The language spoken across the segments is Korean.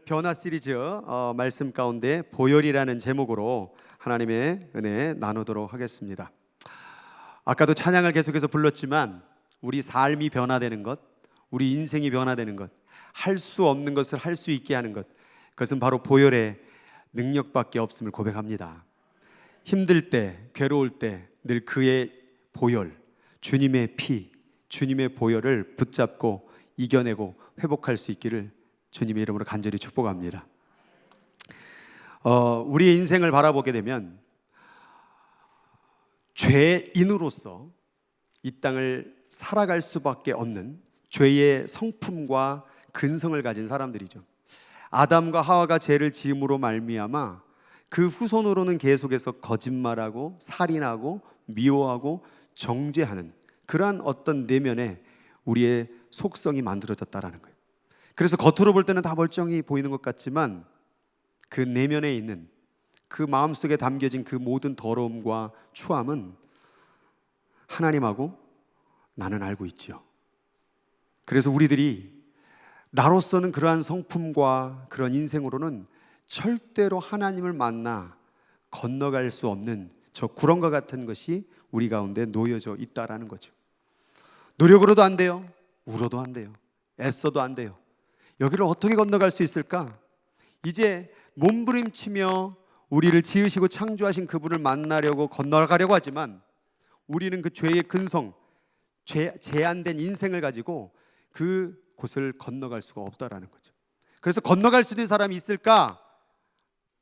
변화 시리즈 말씀 가운데 보혈이라는 제목으로 하나님의 은혜 나누도록 하겠습니다. 아까도 찬양을 계속해서 불렀지만 우리 삶이 변화되는 것, 우리 인생이 변화되는 것, 할 수 없는 것을 할 수 있게 하는 것, 그것은 바로 보혈의 능력밖에 없음을 고백합니다. 힘들 때, 괴로울 때 늘 그의 보혈, 주님의 피, 주님의 보혈을 붙잡고 이겨내고 회복할 수 있기를 주님의 이름으로 간절히 축복합니다. 우리의 인생을 바라보게 되면 죄인으로서 이 땅을 살아갈 수밖에 없는 죄의 성품과 근성을 가진 사람들이죠. 아담과 하와가 죄를 지음으로 말미암아 그 후손으로는 계속해서 거짓말하고 살인하고 미워하고 정죄하는 그러한 어떤 내면에 우리의 속성이 만들어졌다라는 거예요. 그래서 겉으로 볼 때는 다 멀쩡히 보이는 것 같지만 그 내면에 있는 그 마음속에 담겨진 그 모든 더러움과 추함은 하나님하고 나는 알고 있죠. 그래서 우리들이 나로서는 그러한 성품과 그런 인생으로는 절대로 하나님을 만나 건너갈 수 없는 저 구렁과 같은 것이 우리 가운데 놓여져 있다라는 거죠. 노력으로도 안 돼요. 울어도 안 돼요. 애써도 안 돼요. 여기를 어떻게 건너갈 수 있을까? 이제 몸부림치며 우리를 지으시고 창조하신 그분을 만나려고 건너가려고 하지만 우리는 그 죄의 근성, 제한된 인생을 가지고 그 곳을 건너갈 수가 없다라는 거죠. 그래서 건너갈 수 있는 사람이 있을까?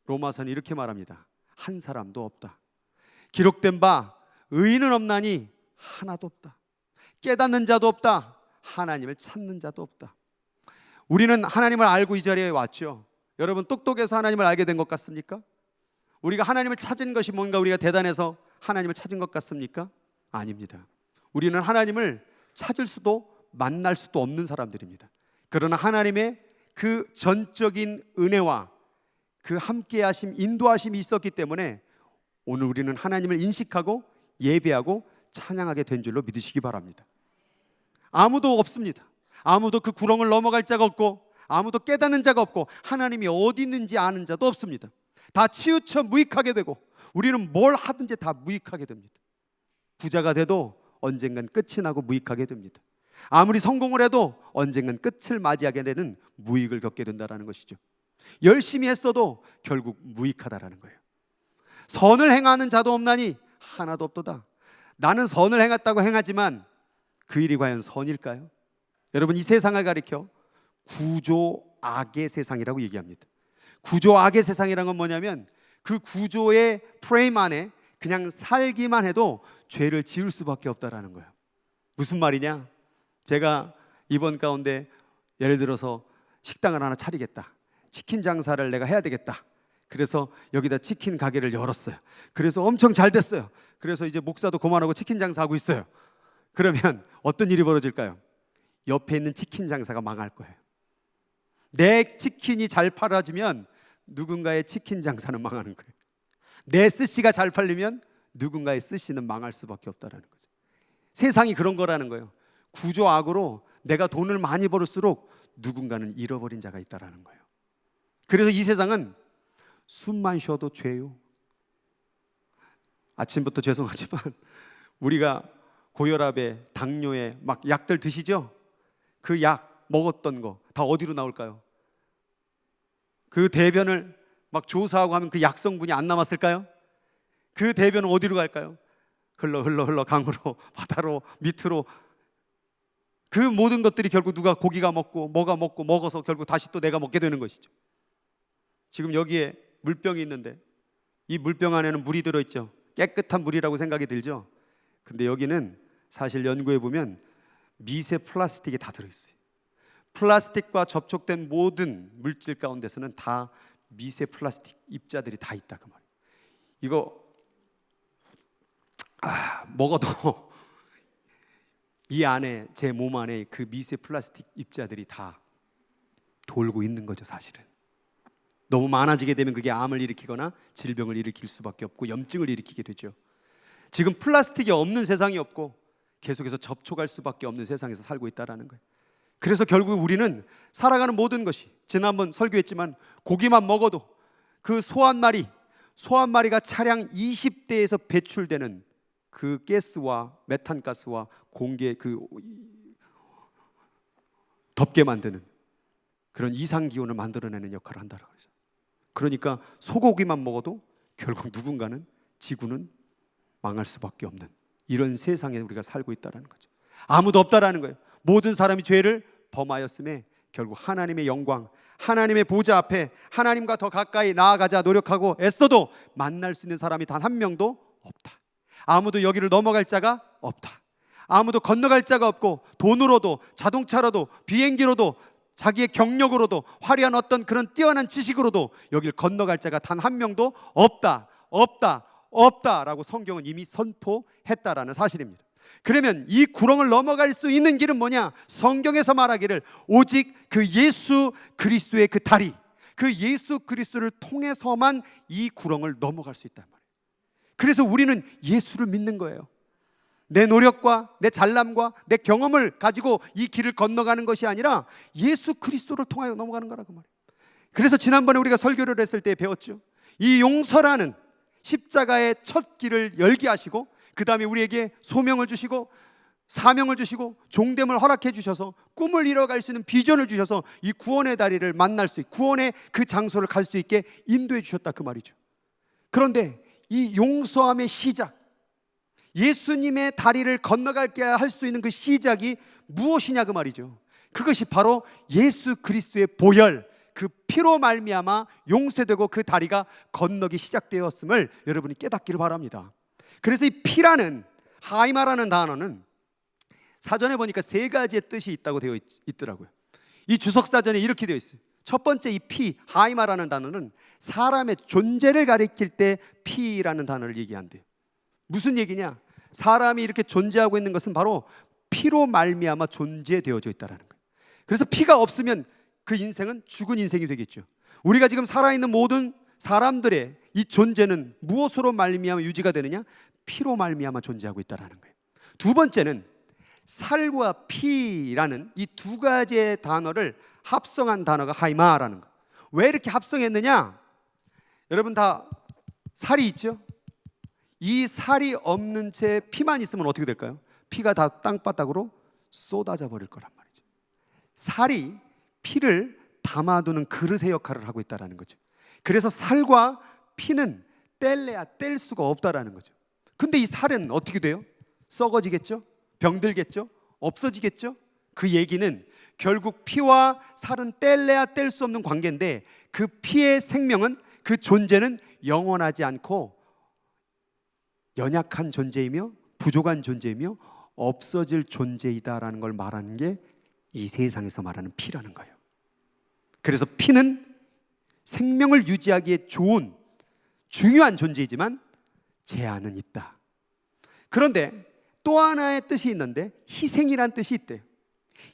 로마서는 이렇게 말합니다. 한 사람도 없다. 기록된 바 의인은 없나니 하나도 없다. 깨닫는 자도 없다. 하나님을 찾는 자도 없다. 우리는 하나님을 알고 이 자리에 왔죠. 여러분 똑똑해서 하나님을 알게 된 것 같습니까? 우리가 하나님을 찾은 것이 뭔가 우리가 대단해서 하나님을 찾은 것 같습니까? 아닙니다. 우리는 하나님을 찾을 수도 만날 수도 없는 사람들입니다. 그러나 하나님의 그 전적인 은혜와 그 함께하심, 인도하심이 있었기 때문에 오늘 우리는 하나님을 인식하고 예배하고 찬양하게 된 줄로 믿으시기 바랍니다. 아무도 없습니다. 아무도 그 구렁을 넘어갈 자가 없고 아무도 깨닫는 자가 없고 하나님이 어디 있는지 아는 자도 없습니다. 다 치우쳐 무익하게 되고 우리는 뭘 하든지 다 무익하게 됩니다. 부자가 돼도 언젠간 끝이 나고 무익하게 됩니다. 아무리 성공을 해도 언젠간 끝을 맞이하게 되는 무익을 겪게 된다는 것이죠. 열심히 했어도 결국 무익하다라는 거예요. 선을 행하는 자도 없나니 하나도 없도다. 나는 선을 행했다고 행하지만 그 일이 과연 선일까요? 여러분 이 세상을 가리켜 구조 악의 세상이라고 얘기합니다. 구조 악의 세상이란 건 뭐냐면 그 구조의 프레임 안에 그냥 살기만 해도 죄를 지을 수밖에 없다라는 거예요. 무슨 말이냐? 제가 이번 가운데 예를 들어서 식당을 하나 차리겠다. 치킨 장사를 내가 해야 되겠다. 그래서 여기다 치킨 가게를 열었어요. 그래서 엄청 잘 됐어요. 그래서 이제 목사도 그만하고 치킨 장사하고 있어요. 그러면 어떤 일이 벌어질까요? 옆에 있는 치킨 장사가 망할 거예요. 내 치킨이 잘 팔아지면 누군가의 치킨 장사는 망하는 거예요. 내 스시가 잘 팔리면 누군가의 스시는 망할 수밖에 없다는 거죠. 세상이 그런 거라는 거예요. 구조악으로 내가 돈을 많이 벌을수록 누군가는 잃어버린 자가 있다는 거예요. 그래서 이 세상은 숨만 쉬어도 죄요. 아침부터 죄송하지만 우리가 고혈압에 당뇨에 막 약들 드시죠? 그 약 먹었던 거 다 어디로 나올까요? 그 대변을 막 조사하고 하면 그 약 성분이 안 남았을까요? 그 대변은 어디로 갈까요? 흘러 강으로 바다로 밑으로. 그 모든 것들이 결국 누가 고기가 먹고 뭐가 먹고 먹어서 결국 다시 또 내가 먹게 되는 것이죠. 지금 여기에 물병이 있는데 이 물병 안에는 물이 들어있죠. 깨끗한 물이라고 생각이 들죠. 근데 여기는 사실 연구해 보면 미세 플라스틱이 다 들어있어요. 플라스틱과 접촉된 모든 물질 가운데서는 다 미세 플라스틱 입자들이 다 있다 그 말이에요. 이거 먹어도 이 안에 제 몸 안에 그 미세 플라스틱 입자들이 다 돌고 있는 거죠. 사실은 너무 많아지게 되면 그게 암을 일으키거나 질병을 일으킬 수밖에 없고 염증을 일으키게 되죠. 지금 플라스틱이 없는 세상이 없고 계속해서 접촉할 수밖에 없는 세상에서 살고 있다는 거예요. 그래서 결국 우리는 살아가는 모든 것이, 지난번 설교했지만 고기만 먹어도 그 소 한 마리가 차량 20대에서 배출되는 그 가스와 메탄가스와 공기, 그 덥게 만드는 그런 이상기온을 만들어내는 역할을 한다고 하죠. 그러니까 소고기만 먹어도 결국 누군가는, 지구는 망할 수밖에 없는 이런 세상에 우리가 살고 있다는 거죠. 아무도 없다라는 거예요. 모든 사람이 죄를 범하였음에 결국 하나님의 영광, 하나님의 보좌 앞에 하나님과 더 가까이 나아가자 노력하고 애써도 만날 수 있는 사람이 단 한 명도 없다. 아무도 여기를 넘어갈 자가 없다. 아무도 건너갈 자가 없고, 돈으로도, 자동차로도, 비행기로도, 자기의 경력으로도, 화려한 어떤 그런 뛰어난 지식으로도 여길 건너갈 자가 단 한 명도 없다, 없다, 없다라고 성경은 이미 선포했다라는 사실입니다. 그러면 이 구렁을 넘어갈 수 있는 길은 뭐냐? 성경에서 말하기를 오직 그 예수 그리스도의 그 다리, 그 예수 그리스도를 통해서만 이 구렁을 넘어갈 수 있단 말이에요. 그래서 우리는 예수를 믿는 거예요. 내 노력과 내 잘남과 내 경험을 가지고 이 길을 건너가는 것이 아니라 예수 그리스도를 통하여 넘어가는 거라고 말이에요. 그래서 지난번에 우리가 설교를 했을 때 배웠죠. 이 용서라는 십자가의 첫 길을 열게 하시고, 그 다음에 우리에게 소명을 주시고 사명을 주시고 종됨을 허락해 주셔서 꿈을 이뤄갈 수 있는 비전을 주셔서 이 구원의 다리를 만날 수 있게, 구원의 그 장소를 갈 수 있게 인도해 주셨다 그 말이죠. 그런데 이 용서함의 시작, 예수님의 다리를 건너갈게 할 수 있는 그 시작이 무엇이냐 그 말이죠. 그것이 바로 예수 그리스도의 보혈, 그 피로 말미암아 용서되고 그 다리가 건너기 시작되었음을 여러분이 깨닫기를 바랍니다. 그래서 이 피라는, 하이마라는 단어는 사전에 보니까 세 가지의 뜻이 있다고 되어 있더라고요. 이 주석사전에 이렇게 되어 있어요. 첫 번째, 이 피, 하이마라는 단어는 사람의 존재를 가리킬 때 피라는 단어를 얘기한대요. 무슨 얘기냐? 사람이 이렇게 존재하고 있는 것은 바로 피로 말미암아 존재되어져 있다는 거예요. 그래서 피가 없으면 그 인생은 죽은 인생이 되겠죠. 우리가 지금 살아있는 모든 사람들의 이 존재는 무엇으로 말미암아 유지가 되느냐? 피로 말미암아 존재하고 있다는 거예요. 두 번째는 살과 피라는 이 두 가지의 단어를 합성한 단어가 하이마라는 거예요. 왜 이렇게 합성했느냐? 여러분 다 살이 있죠? 이 살이 없는 채 피만 있으면 어떻게 될까요? 피가 다 땅바닥으로 쏟아져 버릴 거란 말이죠. 살이 피를 담아두는 그릇의 역할을 하고 있다는 거죠. 그래서 살과 피는 뗄래야 뗄 수가 없다는 거죠. 근데 이 살은 어떻게 돼요? 썩어지겠죠? 병들겠죠? 없어지겠죠? 그 얘기는 결국 피와 살은 뗄래야 뗄 수 없는 관계인데, 그 피의 생명은, 그 존재는 영원하지 않고 연약한 존재이며 부족한 존재이며 없어질 존재이다라는 걸 말하는 게 이 세상에서 말하는 피라는 거예요. 그래서 피는 생명을 유지하기에 좋은 중요한 존재이지만 제한은 있다. 그런데 또 하나의 뜻이 있는데 희생이란 뜻이 있대요.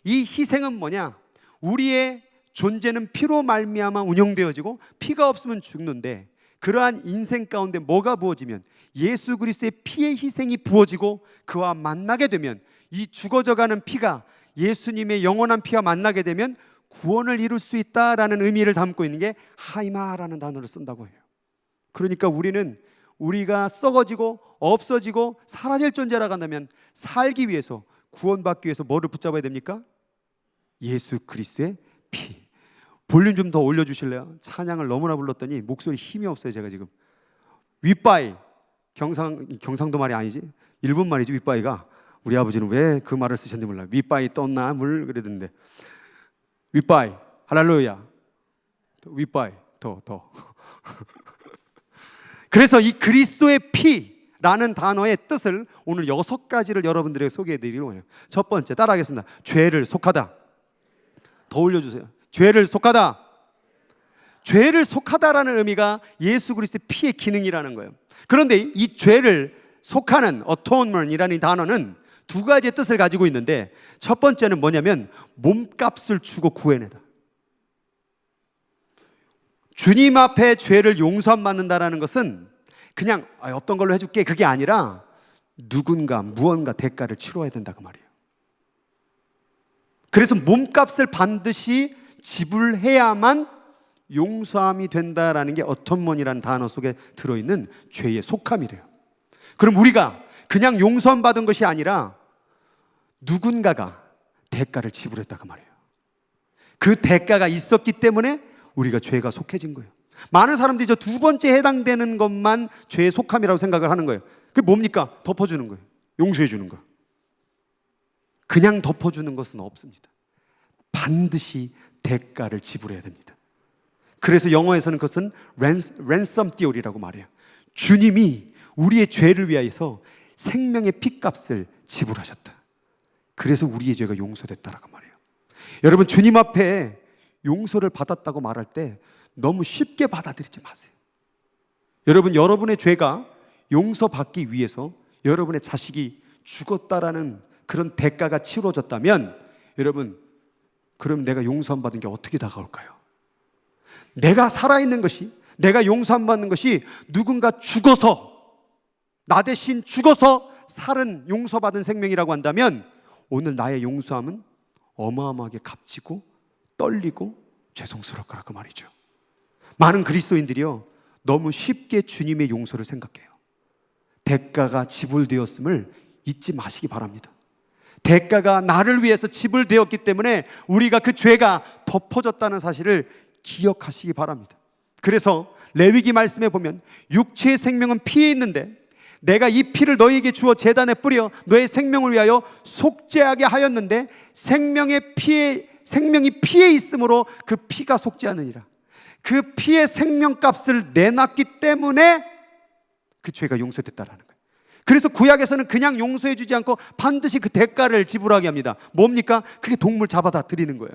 이 희생은 뭐냐? 우리의 존재는 피로 말미암아 운영되어지고 피가 없으면 죽는데, 그러한 인생 가운데 뭐가 부어지면, 예수 그리스도의 피의 희생이 부어지고 그와 만나게 되면, 이 죽어져가는 피가 예수님의 영원한 피와 만나게 되면 구원을 이룰 수 있다라는 의미를 담고 있는 게 하이마라는 단어를 쓴다고 해요. 그러니까 우리는 우리가 썩어지고 없어지고 사라질 존재라고 한다면 살기 위해서, 구원받기 위해서 뭐를 붙잡아야 됩니까? 예수 그리스도의 피. 볼륨 좀 더 올려주실래요? 찬양을 너무나 불렀더니 목소리 힘이 없어요. 제가 지금 윗바이, 경상도 말이 아니지, 일본 말이지. 윗바이가, 우리 아버지는 왜 그 말을 쓰셨는지 몰라요. 윗바이 떴나 물 그러던데, 윗바이 할렐루야, 윗바이 더 그래서 이 그리스도의 피라는 단어의 뜻을 오늘 6가지를 여러분들에게 소개해드리려고 해요. 첫 번째, 따라하겠습니다. 죄를 속하다. 더 올려주세요. 죄를 속하다. 죄를 속하다라는 의미가 예수 그리스도의 피의 기능이라는 거예요. 그런데 이 죄를 속하는 atonement이라는 단어는 두 가지의 뜻을 가지고 있는데, 첫 번째는 뭐냐면 몸값을 주고 구해내다. 주님 앞에 죄를 용서받는다라는 것은 그냥 어떤 걸로 해줄게, 그게 아니라 누군가 무언가 대가를 치러야 된다 그 말이에요. 그래서 몸값을 반드시 지불해야만 용서함이 된다라는 게 어텀먼이라는 단어 속에 들어있는 죄의 속함이래요. 그럼 우리가 그냥 용서함 받은 것이 아니라 누군가가 대가를 지불했다 그 말이에요. 그 대가가 있었기 때문에 우리가 죄가 속해진 거예요. 많은 사람들이 저 두 번째 해당되는 것만 죄의 속함이라고 생각을 하는 거예요. 그게 뭡니까? 덮어주는 거예요. 용서해 주는 거. 그냥 덮어주는 것은 없습니다. 반드시 대가를 지불해야 됩니다. 그래서 영어에서는 그것은 ransom theory라고 말해요. 주님이 우리의 죄를 위하여서 생명의 핏값을 지불하셨다. 그래서 우리의 죄가 용서됐다라고 말해요. 여러분, 주님 앞에 용서를 받았다고 말할 때 너무 쉽게 받아들이지 마세요. 여러분, 여러분의 죄가 용서받기 위해서 여러분의 자식이 죽었다라는 그런 대가가 치러졌다면 여러분, 그럼 내가 용서 안 받은 게 어떻게 다가올까요? 내가 살아있는 것이, 내가 용서 안 받는 것이 누군가 죽어서, 나 대신 죽어서 살은 용서받은 생명이라고 한다면 오늘 나의 용서함은 어마어마하게 값지고 떨리고 죄송스러울 거라고 말이죠. 많은 그리스도인들이요, 너무 쉽게 주님의 용서를 생각해요. 대가가 지불되었음을 잊지 마시기 바랍니다. 대가가 나를 위해서 지불되었기 때문에 우리가 그 죄가 덮어졌다는 사실을 기억하시기 바랍니다. 그래서 레위기 말씀에 보면 육체의 생명은 피에 있는데 내가 이 피를 너희에게 주어 제단에 뿌려 너의 생명을 위하여 속죄하게 하였는데 생명이 피에 있으므로 그 피가 속죄하느니라. 그 피의 생명값을 내놨기 때문에 그 죄가 용서됐다라는 거예요. 그래서 구약에서는 그냥 용서해 주지 않고 반드시 그 대가를 지불하게 합니다. 뭡니까? 그게 동물 잡아다 드리는 거예요.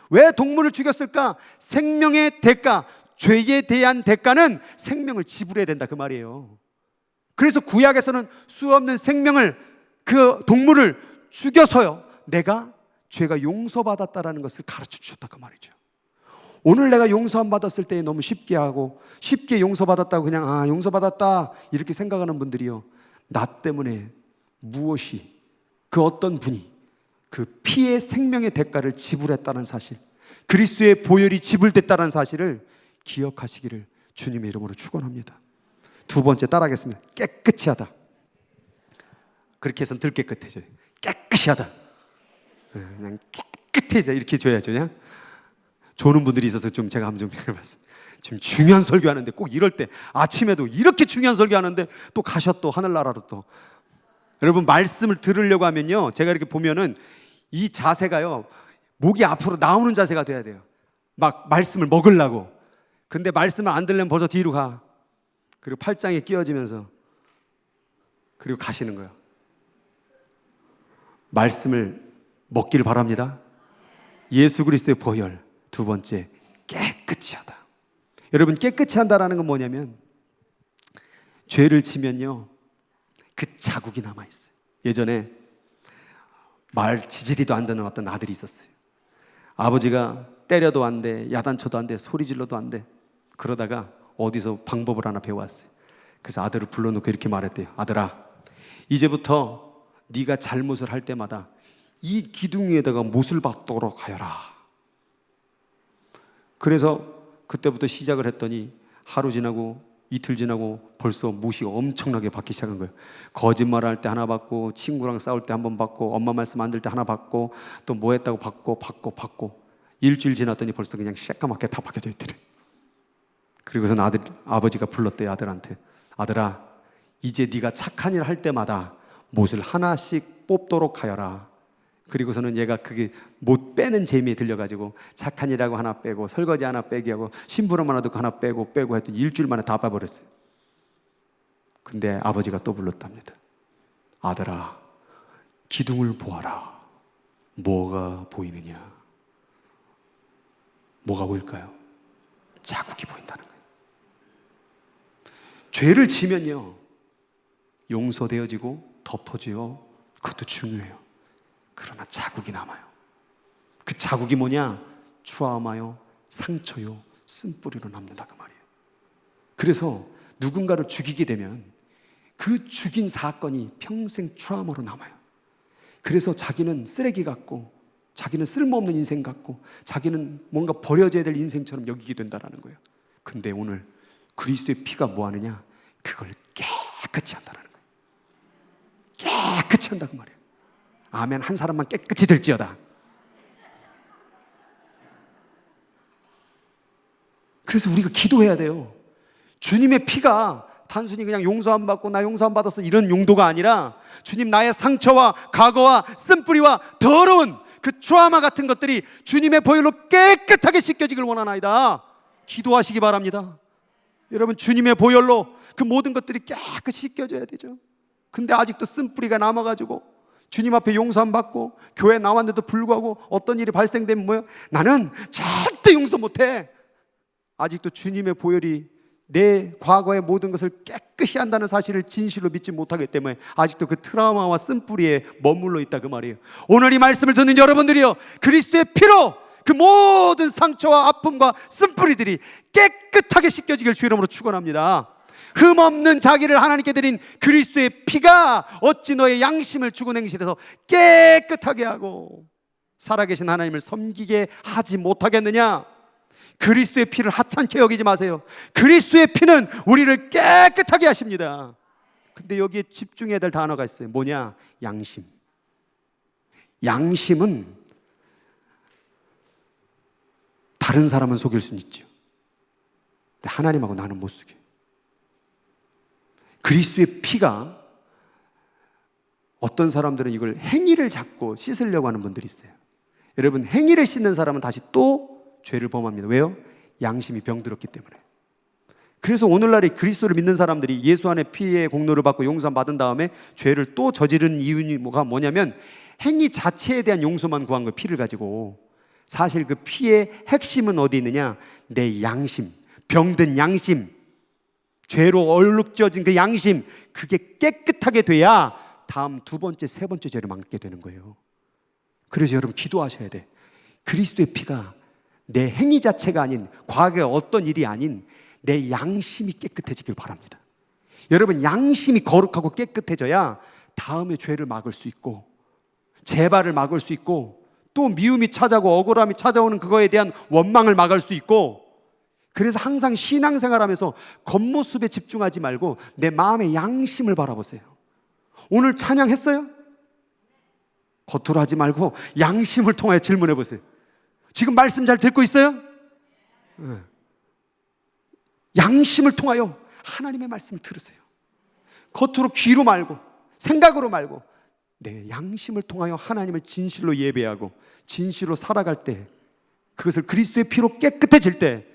왜 동물을 죽였을까? 생명의 대가, 죄에 대한 대가는 생명을 지불해야 된다 그 말이에요. 그래서 구약에서는 수없는 생명을, 그 동물을 죽여서요, 내가 죄가 용서받았다라는 것을 가르쳐 주셨다 그 말이죠. 오늘 내가 용서 안 받았을 때 너무 쉽게 하고 쉽게 용서받았다고 그냥 용서받았다 이렇게 생각하는 분들이요, 나 때문에 무엇이, 그 어떤 분이 그 피의 생명의 대가를 지불했다는 사실, 그리스도의 보혈이 지불됐다는 사실을 기억하시기를 주님의 이름으로 축원합니다. 두 번째 따라하겠습니다. 깨끗이 하다. 그렇게 해서는 덜 깨끗해져요. 깨끗이 하다. 그냥 깨끗해져 이렇게 줘야죠. 그냥 조는 분들이 있어서 좀 제가 한번 좀 해봤습니다. 지금 중요한 설교하는데 꼭 이럴 때, 아침에도 이렇게 중요한 설교하는데 또 가셔, 또 하늘나라로 또. 여러분, 말씀을 들으려고 하면요, 제가 이렇게 보면은 이 자세가요, 목이 앞으로 나오는 자세가 돼야 돼요. 막 말씀을 먹으려고. 근데 말씀을 안 들으려면 벌써 뒤로 가. 그리고 팔짱에 끼워지면서 그리고 가시는 거예요. 말씀을 먹기를 바랍니다. 예수 그리스도의 보혈. 두 번째, 깨끗이 하다. 여러분, 깨끗이 한다라는 건 뭐냐면 죄를 지면요, 그 자국이 남아있어요. 예전에 말 지지리도 안 되는 어떤 아들이 있었어요. 아버지가 때려도 안 돼, 야단쳐도 안 돼, 소리 질러도 안 돼. 그러다가 어디서 방법을 하나 배워왔어요. 그래서 아들을 불러놓고 이렇게 말했대요. 아들아, 이제부터 네가 잘못을 할 때마다 이 기둥 위에다가 못을 박도록 하여라. 그래서 그때부터 시작을 했더니 하루 지나고 이틀 지나고 벌써 못이 엄청나게 받기 시작한 거예요. 거짓말할 때 하나 받고, 친구랑 싸울 때 한 번 받고, 엄마 말씀 안 들을 때 하나 받고, 또 뭐 했다고 받고 일주일 지났더니 벌써 그냥 새까맣게 다 박혀져 있더래. 그리고선 아버지가 불렀대요. 아들한테. 아들아, 이제 네가 착한 일 할 때마다 못을 하나씩 뽑도록 하여라. 그리고서는 얘가 그게 못 빼는 재미에 들려가지고 착한 일하고 하나 빼고, 설거지 하나 빼기 하고, 심부름 하나 듣고 하나 빼고 했더니 일주일 만에 다 빠버렸어요. 근데 아버지가 또 불렀답니다. 아들아, 기둥을 보아라. 뭐가 보이느냐? 뭐가 보일까요? 자국이 보인다는 거예요. 죄를 지면요, 용서되어지고 덮어져요. 그것도 중요해요. 그러나 자국이 남아요. 그 자국이 뭐냐? 트라우마요, 상처요, 쓴뿌리로 남는다 그 말이에요. 그래서 누군가를 죽이게 되면 그 죽인 사건이 평생 트라우마로 남아요. 그래서 자기는 쓰레기 같고 자기는 쓸모없는 인생 같고 자기는 뭔가 버려져야 될 인생처럼 여기게 된다는 거예요. 근데 오늘 그리스도의 피가 뭐 하느냐? 그걸 깨끗이 한다는 거예요. 깨끗이 한다고 말이에요. 아멘. 한 사람만 깨끗이 될지어다. 그래서 우리가 기도해야 돼요. 주님의 피가 단순히 그냥 용서 안 받고 나 용서 안 받았어 이런 용도가 아니라 주님, 나의 상처와 과거와 쓴뿌리와 더러운 그 트라우마 같은 것들이 주님의 보혈로 깨끗하게 씻겨지길 원하나이다. 기도하시기 바랍니다. 여러분, 주님의 보혈로 그 모든 것들이 깨끗이 씻겨져야 되죠. 근데 아직도 쓴뿌리가 남아가지고 주님 앞에 용서 안 받고 교회 나왔는데도 불구하고 어떤 일이 발생되면 뭐예요? 나는 절대 용서 못해. 아직도 주님의 보혈이 내 과거의 모든 것을 깨끗이 한다는 사실을 진실로 믿지 못하기 때문에 아직도 그 트라우마와 쓴뿌리에 머물러 있다 그 말이에요. 오늘 이 말씀을 듣는 여러분들이요, 그리스도의 피로 그 모든 상처와 아픔과 쓴뿌리들이 깨끗하게 씻겨지길 주의 이름으로 축원합니다. 흠없는 자기를 하나님께 드린 그리스도의 피가 어찌 너의 양심을 죽은 행실에서 깨끗하게 하고 살아계신 하나님을 섬기게 하지 못하겠느냐? 그리스도의 피를 하찮게 여기지 마세요. 그리스도의 피는 우리를 깨끗하게 하십니다. 근데 여기에 집중해야 될 단어가 있어요. 뭐냐? 양심. 양심은 다른 사람은 속일 수는 있죠. 근데 하나님하고 나는 못 속여요. 그리스도의 피가, 어떤 사람들은 이걸 행위를 잡고 씻으려고 하는 분들이 있어요. 여러분, 행위를 씻는 사람은 다시 또 죄를 범합니다. 왜요? 양심이 병들었기 때문에. 그래서 오늘날에 그리스도를 믿는 사람들이 예수 안에 피의 공로를 받고 용서를 받은 다음에 죄를 또 저지른 이유가 뭐냐면 행위 자체에 대한 용서만 구한 거, 피를 가지고. 사실 그 피의 핵심은 어디 있느냐? 내 양심, 병든 양심, 죄로 얼룩져진 그 양심, 그게 깨끗하게 돼야 다음 두 번째, 세 번째 죄를 막게 되는 거예요. 그래서 여러분, 기도하셔야 돼. 그리스도의 피가 내 행위 자체가 아닌, 과거의 어떤 일이 아닌 내 양심이 깨끗해지길 바랍니다. 여러분, 양심이 거룩하고 깨끗해져야 다음에 죄를 막을 수 있고 재발을 막을 수 있고 또 미움이 찾아오고 억울함이 찾아오는 그거에 대한 원망을 막을 수 있고. 그래서 항상 신앙생활하면서 겉모습에 집중하지 말고 내 마음의 양심을 바라보세요. 오늘 찬양했어요? 겉으로 하지 말고 양심을 통하여 질문해 보세요. 지금 말씀 잘 듣고 있어요? 양심을 통하여 하나님의 말씀을 들으세요. 겉으로 귀로 말고 생각으로 말고 내 양심을 통하여 하나님을 진실로 예배하고 진실로 살아갈 때, 그것을 그리스도의 피로 깨끗해질 때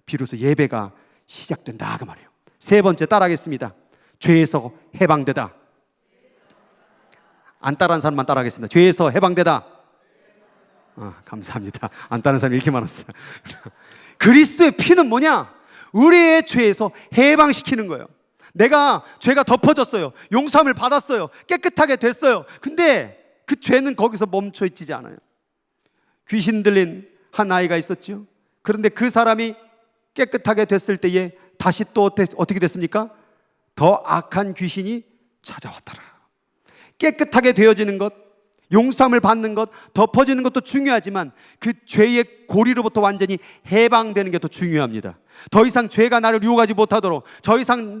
비로소 예배가 시작된다 그 말이에요. 세 번째, 따라하겠습니다. 죄에서 해방되다. 안 따라한 사람만 따라하겠습니다. 죄에서 해방되다. 감사합니다. 안 따르는 사람이 이렇게 많았어요. 그리스도의 피는 뭐냐? 우리의 죄에서 해방시키는 거예요. 내가 죄가 덮어졌어요. 용서함을 받았어요. 깨끗하게 됐어요. 근데 그 죄는 거기서 멈춰 있지 않아요. 귀신 들린 한 아이가 있었죠. 그런데 그 사람이 깨끗하게 됐을 때에 다시 또 어떻게 됐습니까? 더 악한 귀신이 찾아왔더라. 깨끗하게 되어지는 것, 용서함을 받는 것, 덮어지는 것도 중요하지만 그 죄의 고리로부터 완전히 해방되는 게 더 중요합니다. 더 이상 죄가 나를 유혹하지 못하도록, 더 이상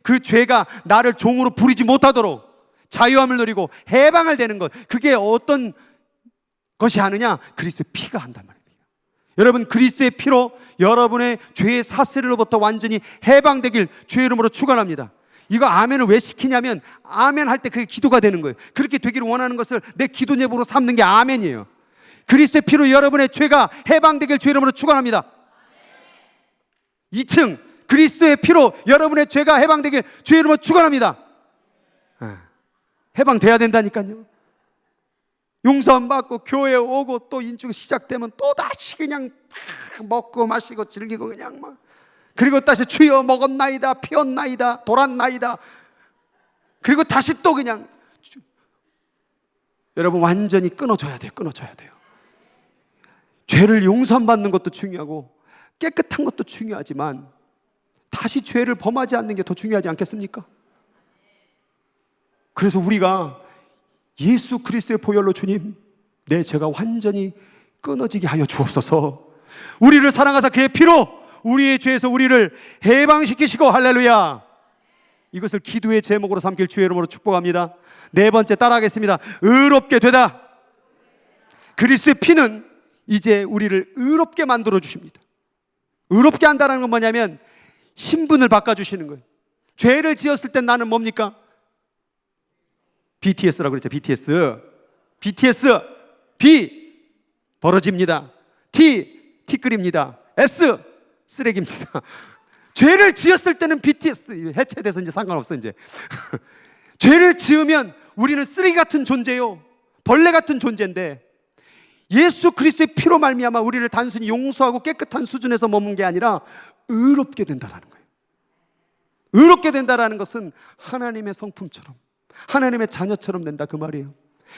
그 죄가 나를 종으로 부리지 못하도록 자유함을 누리고 해방을 되는 것, 그게 어떤 것이 하느냐? 그리스도의 피가 한단 말입니다. 여러분, 그리스도의 피로 여러분의 죄의 사슬로부터 완전히 해방되길 주의 이름으로 축원합니다. 이거 아멘을 왜 시키냐면 아멘 할 때 그게 기도가 되는 거예요. 그렇게 되기를 원하는 것을 내 기도 제목으로 삼는 게 아멘이에요. 그리스도의 피로 여러분의 죄가 해방되길 주의 이름으로 축원합니다. 2층, 그리스도의 피로 여러분의 죄가 해방되길 주의 이름으로 축원합니다. 해방돼야 된다니까요. 용서함 받고 교회에 오고 또 인주가 시작되면 또 다시 그냥 먹고 마시고 즐기고 그냥 막, 그리고 다시 주여 먹었나이다, 피었나이다, 돌았나이다, 그리고 다시 또 그냥. 여러분, 완전히 끊어줘야 돼요. 끊어줘야 돼요. 죄를 용서함 받는 것도 중요하고 깨끗한 것도 중요하지만 다시 죄를 범하지 않는 게 더 중요하지 않겠습니까? 그래서 우리가 예수 그리스도의 보혈로 주님 내 죄가 완전히 끊어지게 하여 주옵소서. 우리를 사랑하사 그의 피로 우리의 죄에서 우리를 해방시키시고, 할렐루야. 이것을 기도의 제목으로 삼길 주의 이름으로 축복합니다. 네 번째 따라하겠습니다. 의롭게 되다. 그리스도의 피는 이제 우리를 의롭게 만들어 주십니다. 의롭게 한다는 건 뭐냐면 신분을 바꿔주시는 거예요. 죄를 지었을 땐 나는 뭡니까? BTS라고 그랬죠. BTS B 벌어집니다. 티끌입니다. S 쓰레기입니다. 죄를 지었을 때는 BTS 해체돼서 이제 상관없어 이제. 죄를 지으면 우리는 쓰레기 같은 존재요, 벌레 같은 존재인데, 예수 그리스도의 피로 말미암아 우리를 단순히 용서하고 깨끗한 수준에서 머문 게 아니라 의롭게 된다라는 거예요. 의롭게 된다라는 것은 하나님의 성품처럼, 하나님의 자녀처럼 된다, 그 말이에요.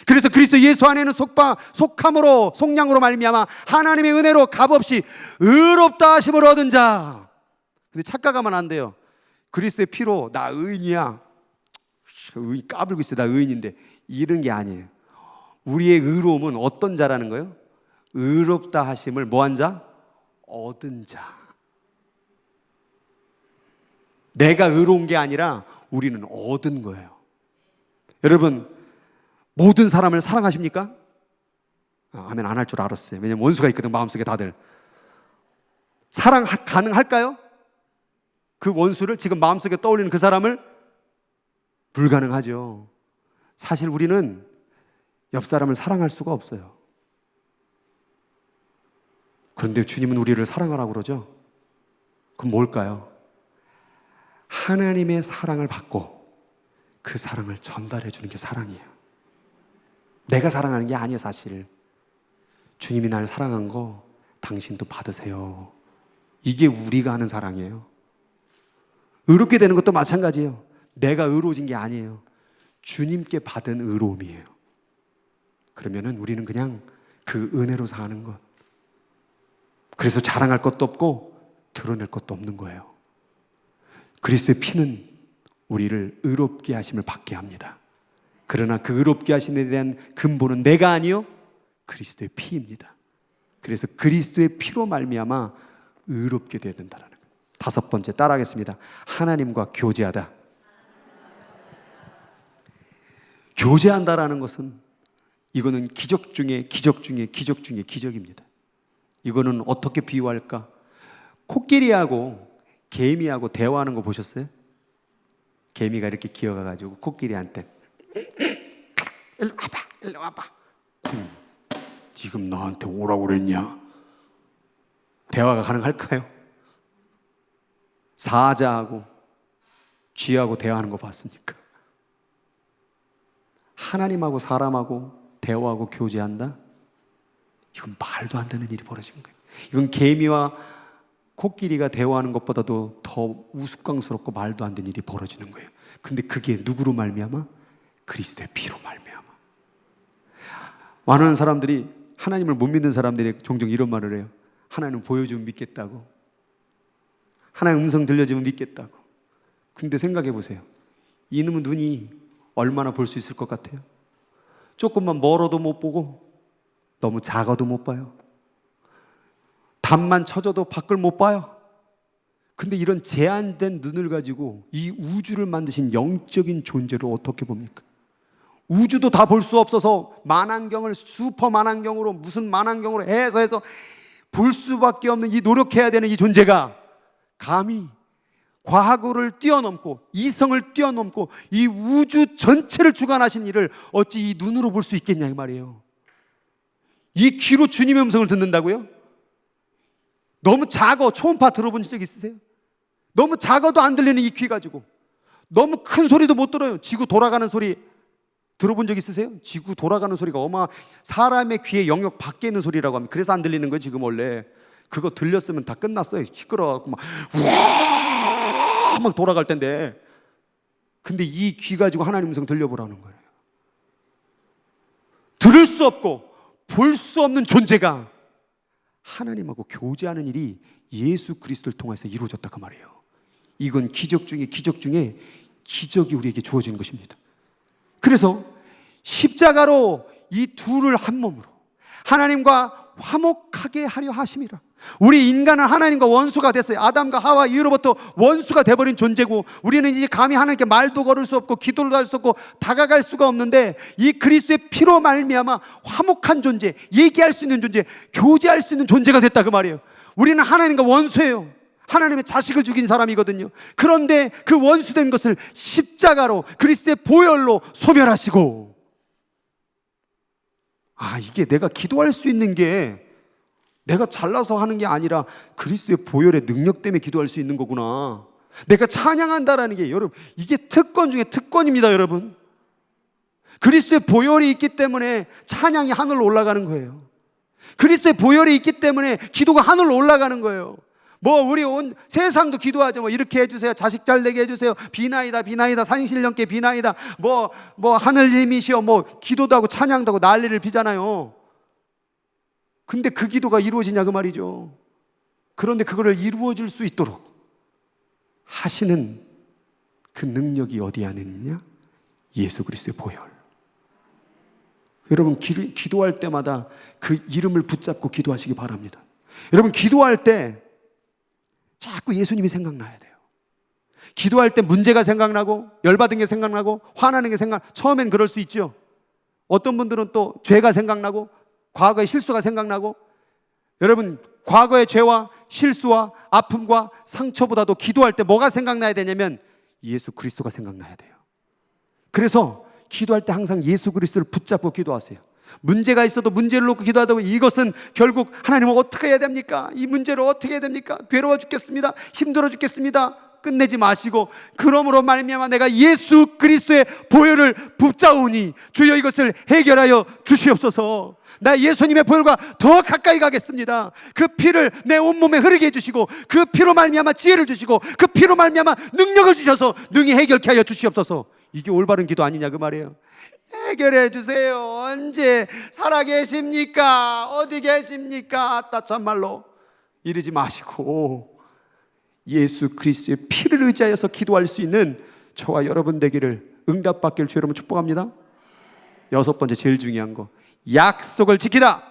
그래서 그리스도 예수 안에는 속함으로, 속량으로 말미암아 하나님의 은혜로 값없이 의롭다 하심을 얻은 자. 근데 착각하면 안 돼요. 그리스도의 피로 나 의인이야, 의인 까불고 있어요, 나 의인인데, 이런 게 아니에요. 우리의 의로움은 어떤 자라는 거예요? 의롭다 하심을 뭐한 자? 얻은 자. 내가 의로운 게 아니라 우리는 얻은 거예요. 여러분, 모든 사람을 사랑하십니까? 아멘 안 할 줄 알았어요. 왜냐면 원수가 있거든, 마음속에 다들. 사랑 가능할까요? 그 원수를, 지금 마음속에 떠올리는 그 사람을? 불가능하죠. 사실 우리는 옆 사람을 사랑할 수가 없어요. 그런데 주님은 우리를 사랑하라고 그러죠. 그럼 뭘까요? 하나님의 사랑을 받고 그 사랑을 전달해 주는 게 사랑이에요. 내가 사랑하는 게 아니에요. 사실 주님이 나를 사랑한 거 당신도 받으세요. 이게 우리가 하는 사랑이에요. 의롭게 되는 것도 마찬가지예요. 내가 의로워진 게 아니에요. 주님께 받은 의로움이에요. 그러면은 우리는 그냥 그 은혜로 사는 것. 그래서 자랑할 것도 없고 드러낼 것도 없는 거예요. 그리스도의 피는 우리를 의롭게 하심을 받게 합니다. 그러나 그 의롭게 하심에 대한 근본은 내가 아니요, 그리스도의 피입니다. 그래서 그리스도의 피로 말미암아 의롭게 되어야 된다는 거예요. 다섯 번째 따라하겠습니다. 하나님과 교제하다. 교제한다라는 것은, 이거는 기적 중에 기적 중에 기적 중에 기적입니다. 이거는 어떻게 비유할까? 코끼리하고 개미하고 대화하는 거 보셨어요? 개미가 이렇게 기어가가지고 코끼리한테 일로 와봐, 일로 와봐. 지금 나한테 오라고 그랬냐? 대화가 가능할까요? 사자하고 쥐하고 대화하는 거 봤습니까? 하나님하고 사람하고 대화하고 교제한다? 이건 말도 안 되는 일이 벌어진 거예요. 이건 개미와 코끼리가 대화하는 것보다도 더 우스꽝스럽고 말도 안 되는 일이 벌어지는 거예요. 근데 그게 누구로 말미암아? 그리스도의 피로 말미암아. 많은 사람들이, 하나님을 못 믿는 사람들이 종종 이런 말을 해요. 하나님 보여주면 믿겠다고, 하나님 음성 들려주면 믿겠다고. 근데 생각해 보세요. 이놈의 눈이 얼마나 볼 수 있을 것 같아요? 조금만 멀어도 못 보고, 너무 작아도 못 봐요. 담만 쳐져도 밖을 못 봐요. 근데 이런 제한된 눈을 가지고 이 우주를 만드신 영적인 존재를 어떻게 봅니까? 우주도 다 볼 수 없어서 만안경을 슈퍼 만안경으로, 무슨 만안경으로 해서 볼 수밖에 없는, 이 노력해야 되는 이 존재가 감히 과거를 뛰어넘고 이성을 뛰어넘고 이 우주 전체를 주관하신 이를 어찌 이 눈으로 볼 수 있겠냐, 이 말이에요. 이 귀로 주님의 음성을 듣는다고요? 너무 작아. 초음파 들어본 적 있으세요? 너무 작아도 안 들리는 이 귀 가지고 너무 큰 소리도 못 들어요. 지구 돌아가는 소리 들어본 적 있으세요? 지구 돌아가는 소리가 사람의 귀의 영역 밖에 있는 소리라고 합니다. 그래서 안 들리는 거예요, 지금 원래. 그거 들렸으면 다 끝났어요. 시끄러워갖고 막 우와 막 돌아갈 텐데. 근데 이 귀 가지고 하나님 음성 들려보라는 거예요. 들을 수 없고 볼 수 없는 존재가 하나님하고 교제하는 일이 예수 그리스도를 통해서 이루어졌다, 그 말이에요. 이건 기적 중에 기적 중에 기적이 우리에게 주어지는 것입니다. 그래서 십자가로 이 둘을 한 몸으로, 하나님과 화목하게 하려 하심이라. 우리 인간은 하나님과 원수가 됐어요. 아담과 하와 이후로부터 원수가 돼버린 존재고, 우리는 이제 감히 하나님께 말도 걸을 수 없고 기도를 할 수 없고 다가갈 수가 없는데, 이 그리스도의 피로 말미암아 화목한 존재, 얘기할 수 있는 존재, 교제할 수 있는 존재가 됐다 그 말이에요. 우리는 하나님과 원수예요. 하나님의 자식을 죽인 사람이거든요. 그런데 그 원수된 것을 십자가로, 그리스도의 보혈로 소멸하시고, 이게 내가 기도할 수 있는 게 내가 잘나서 하는 게 아니라 그리스도의 보혈의 능력 때문에 기도할 수 있는 거구나. 내가 찬양한다라는 게, 여러분, 이게 특권 중에 특권입니다, 여러분. 그리스도의 보혈이 있기 때문에 찬양이 하늘로 올라가는 거예요. 그리스도의 보혈이 있기 때문에 기도가 하늘로 올라가는 거예요. 우리 온 세상도 기도하죠. 이렇게 해주세요. 자식 잘 되게 해주세요. 비나이다, 비나이다. 산신령께 비나이다. 하늘님이시여. 기도도 하고 찬양도 하고 난리를 피잖아요. 근데 그 기도가 이루어지냐 그 말이죠. 그런데 그거를 이루어질 수 있도록 하시는 그 능력이 어디 안에 있느냐? 예수 그리스도의 보혈. 여러분, 기도할 때마다 그 이름을 붙잡고 기도하시기 바랍니다. 여러분, 기도할 때 자꾸 예수님이 생각나야 돼요. 기도할 때 문제가 생각나고 열받은 게 생각나고 화나는 게 처음엔 그럴 수 있죠. 어떤 분들은 또 죄가 생각나고 과거의 실수가 생각나고, 여러분, 과거의 죄와 실수와 아픔과 상처보다도 기도할 때 뭐가 생각나야 되냐면 예수 그리스도가 생각나야 돼요. 그래서 기도할 때 항상 예수 그리스도를 붙잡고 기도하세요. 문제가 있어도 문제를 놓고 기도하다고, 이것은 결국 하나님은 어떻게 해야 됩니까? 이 문제를 어떻게 해야 됩니까? 괴로워 죽겠습니다. 힘들어 죽겠습니다. 끝내지 마시고, 그러므로 말미암아 내가 예수 그리스도의 보혈을 붙잡으니 주여 이것을 해결하여 주시옵소서. 나 예수님의 보혈과 더 가까이 가겠습니다. 그 피를 내 온몸에 흐르게 해주시고, 그 피로 말미암아 지혜를 주시고, 그 피로 말미암아 능력을 주셔서 능히 해결케 하여 주시옵소서. 이게 올바른 기도 아니냐 그 말이에요. 해결해 주세요. 언제 살아계십니까? 어디 계십니까? 참말로 이러지 마시고 예수 그리스도의 피를 의지하여서 기도할 수 있는 저와 여러분 되기를, 응답받기를 주 여러분 축복합니다. 6번째, 제일 중요한 거, 약속을 지키다.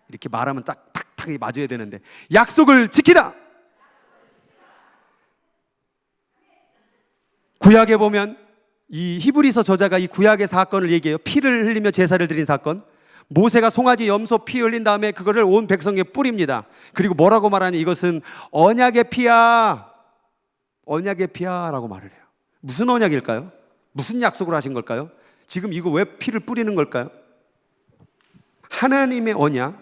이렇게 말하면 딱 탁탁이 맞아야 되는데, 약속을 지키다. 구약에 보면 이 히브리서 저자가 이 구약의 사건을 얘기해요. 피를 흘리며 제사를 드린 사건. 모세가 송아지 염소 피 흘린 다음에 그거를 온 백성에 뿌립니다. 그리고 뭐라고 말하냐? 이것은 언약의 피야. 언약의 피야 라고 말을 해요. 무슨 언약일까요? 무슨 약속을 하신 걸까요? 지금 이거 왜 피를 뿌리는 걸까요? 하나님의 언약,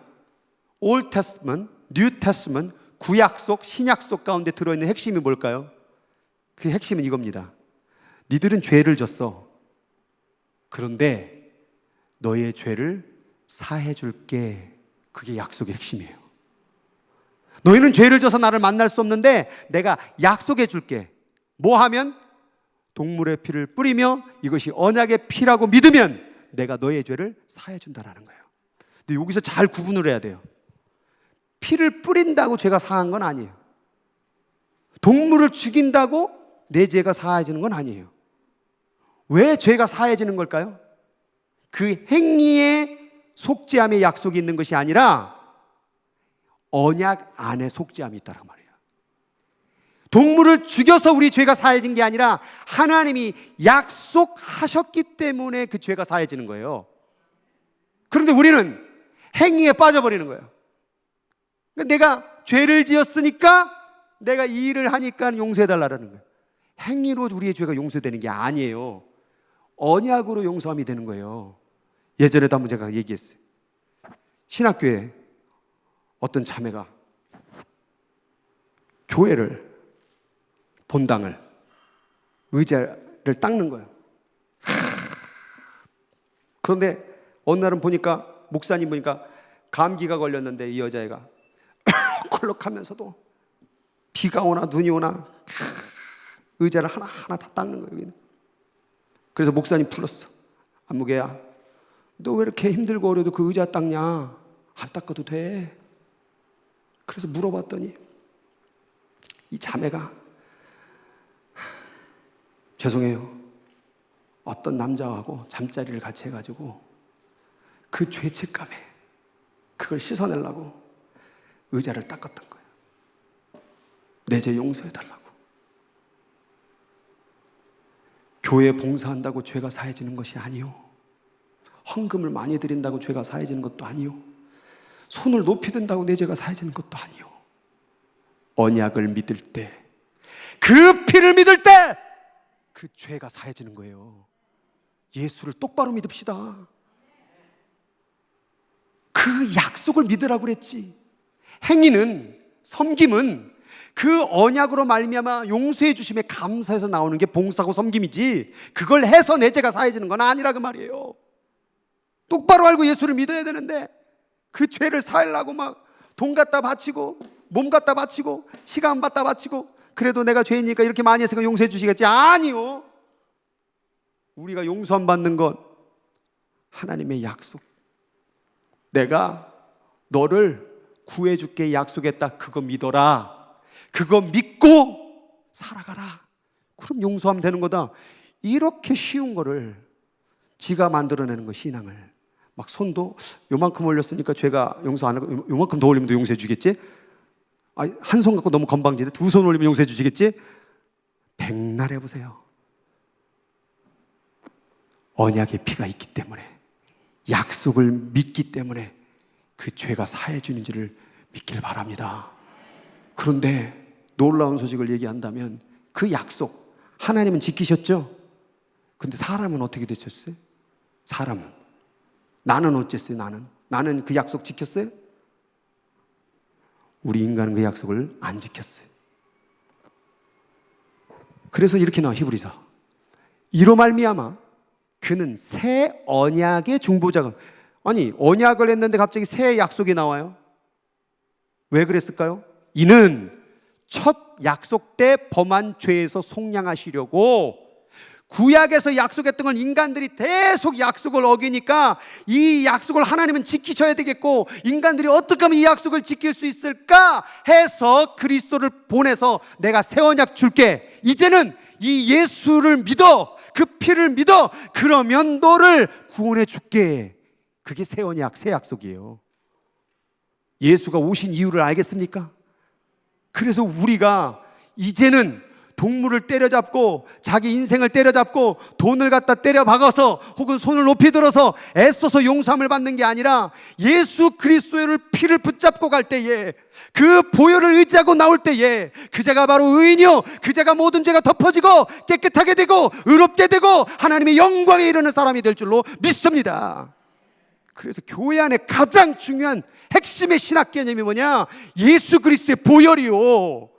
Old Testament, New Testament, 구약속, 신약속 가운데 들어있는 핵심이 뭘까요? 그 핵심은 이겁니다. 니들은 죄를 졌어. 그런데 너의 죄를 사해 줄게. 그게 약속의 핵심이에요. 너희는 죄를 져서 나를 만날 수 없는데 내가 약속해 줄게. 뭐 하면? 동물의 피를 뿌리며 이것이 언약의 피라고 믿으면 내가 너의 죄를 사해 준다라는 거예요. 근데 여기서 잘 구분을 해야 돼요. 피를 뿌린다고 죄가 사한 건 아니에요. 동물을 죽인다고 내 죄가 사해지는 건 아니에요. 왜 죄가 사해지는 걸까요? 그 행위에 속죄함의 약속이 있는 것이 아니라 언약 안에 속죄함이 있다는 말이에요. 동물을 죽여서 우리 죄가 사해진 게 아니라 하나님이 약속하셨기 때문에 그 죄가 사해지는 거예요. 그런데 우리는 행위에 빠져버리는 거예요. 내가 죄를 지었으니까 내가 이 일을 하니까 용서해달라는 거예요. 행위로 우리의 죄가 용서되는 게 아니에요. 언약으로 용서함이 되는 거예요. 예전에도 한번 제가 얘기했어요. 신학교에 어떤 자매가 교회를, 본당을, 의자를 닦는 거예요. 그런데 어느 날은 보니까, 목사님 보니까 감기가 걸렸는데 이 여자애가 콜록하면서도 비가 오나 눈이 오나 의자를 하나하나 다 닦는 거예요. 여기는. 그래서 목사님 불렀어. 안무개야, 너 왜 이렇게 힘들고 어려도 그 의자 닦냐? 안 닦아도 돼. 그래서 물어봤더니 이 자매가, 죄송해요, 어떤 남자하고 잠자리를 같이 해가지고 그 죄책감에 그걸 씻어내려고 의자를 닦았던 거예요. 내 죄 용서해달라고. 교회 봉사한다고 죄가 사해지는 것이 아니요, 헌금을 많이 드린다고 죄가 사해지는 것도 아니요, 손을 높이 든다고 내 죄가 사해지는 것도 아니요, 언약을 믿을 때, 그 피를 믿을 때 그 죄가 사해지는 거예요. 예수를 똑바로 믿읍시다. 그 약속을 믿으라고 그랬지. 행위는, 섬김은 그 언약으로 말미암아 용서해 주심에 감사해서 나오는 게 봉사고 섬김이지, 그걸 해서 내 죄가 사해지는 건 아니라 그 말이에요. 똑바로 알고 예수를 믿어야 되는데 그 죄를 사하려고 막 돈 갖다 바치고 몸 갖다 바치고 시간 갖다 바치고, 그래도 내가 죄이니까 이렇게 많이 했으니까 용서해 주시겠지. 아니요, 우리가 용서 안 받는 것 하나님의 약속, 내가 너를 구해줄게 약속했다, 그거 믿어라. 그거 믿고 살아가라. 그럼 용서하면 되는 거다. 이렇게 쉬운 거를 지가 만들어내는 거, 신앙을. 막 손도 요만큼 올렸으니까 죄가 용서 안 하고 요만큼 더 올리면 더 용서해 주겠지? 한 손 갖고 너무 건방지데 두 손 올리면 용서해 주시겠지? 백날 해보세요. 언약의 피가 있기 때문에, 약속을 믿기 때문에 그 죄가 사해 주는지를 믿길 바랍니다. 그런데 놀라운 소식을 얘기한다면 그 약속 하나님은 지키셨죠? 근데 사람은 어떻게 되셨어요? 사람은, 나는 어쨌어요? 나는 그 약속 지켰어요? 우리 인간은 그 약속을 안 지켰어요. 그래서 이렇게 나와, 히브리서. 이로 말미암아 그는 새 언약의 중보자가. 아니, 언약을 했는데 갑자기 새 약속이 나와요. 왜 그랬을까요? 이는 첫 약속 때 범한 죄에서 속량하시려고. 구약에서 약속했던 걸 인간들이 계속 약속을 어기니까 이 약속을 하나님은 지키셔야 되겠고, 인간들이 어떻게 하면 이 약속을 지킬 수 있을까 해서 그리스도를 보내서 내가 새 언약 줄게, 이제는 이 예수를 믿어, 그 피를 믿어, 그러면 너를 구원해 줄게. 그게 새 언약, 새 약속이에요. 예수가 오신 이유를 알겠습니까? 그래서 우리가 이제는 동물을 때려잡고 자기 인생을 때려잡고 돈을 갖다 때려박아서 혹은 손을 높이 들어서 애써서 용서함을 받는 게 아니라, 예수 그리스도의 피를 붙잡고 갈 때에, 그 보혈을 의지하고 나올 때에 그 자가 바로 의인이요, 그 자가 모든 죄가 덮어지고 깨끗하게 되고 의롭게 되고 하나님의 영광에 이르는 사람이 될 줄로 믿습니다. 그래서 교회 안에 가장 중요한 핵심의 신학 개념이 뭐냐? 예수 그리스도의 보혈이요.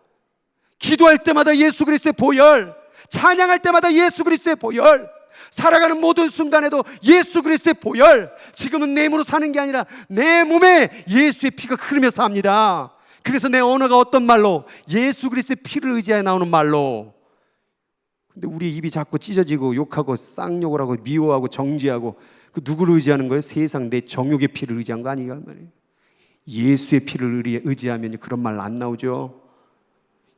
기도할 때마다 예수 그리스도의 보혈, 찬양할 때마다 예수 그리스도의 보혈, 살아가는 모든 순간에도 예수 그리스도의 보혈. 지금은 내 힘으로 사는 게 아니라 내 몸에 예수의 피가 흐르면서 삽니다. 그래서 내 언어가 어떤 말로? 예수 그리스도의 피를 의지하여 나오는 말로. 근데 우리 입이 자꾸 찢어지고 욕하고 쌍욕을 하고 미워하고 정죄하고, 그 누구를 의지하는 거예요? 세상 내 정욕의 피를 의지한 거 아니에요? 예수의 피를 의지하면 그런 말 안 나오죠.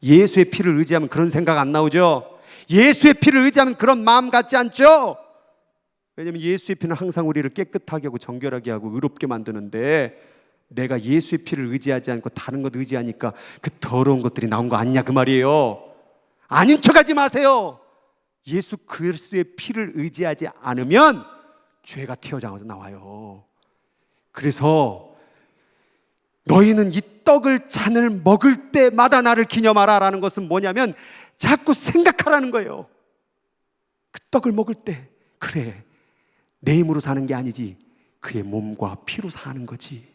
예수의 피를 의지하면 그런 생각 안 나오죠. 예수의 피를 의지하면 그런 마음 갖지 않죠. 왜냐하면 예수의 피는 항상 우리를 깨끗하게 하고 정결하게 하고 의롭게 만드는데, 내가 예수의 피를 의지하지 않고 다른 것 의지하니까 그 더러운 것들이 나온 거 아니냐 그 말이에요. 아닌 척하지 마세요. 예수 그리스도의 피를 의지하지 않으면 죄가 튀어나와서 나와요. 그래서 너희는 이 떡을 잔을 먹을 때마다 나를 기념하라 라는 것은 뭐냐면, 자꾸 생각하라는 거예요. 그 떡을 먹을 때, 그래, 내 힘으로 사는 게 아니지, 그의 몸과 피로 사는 거지.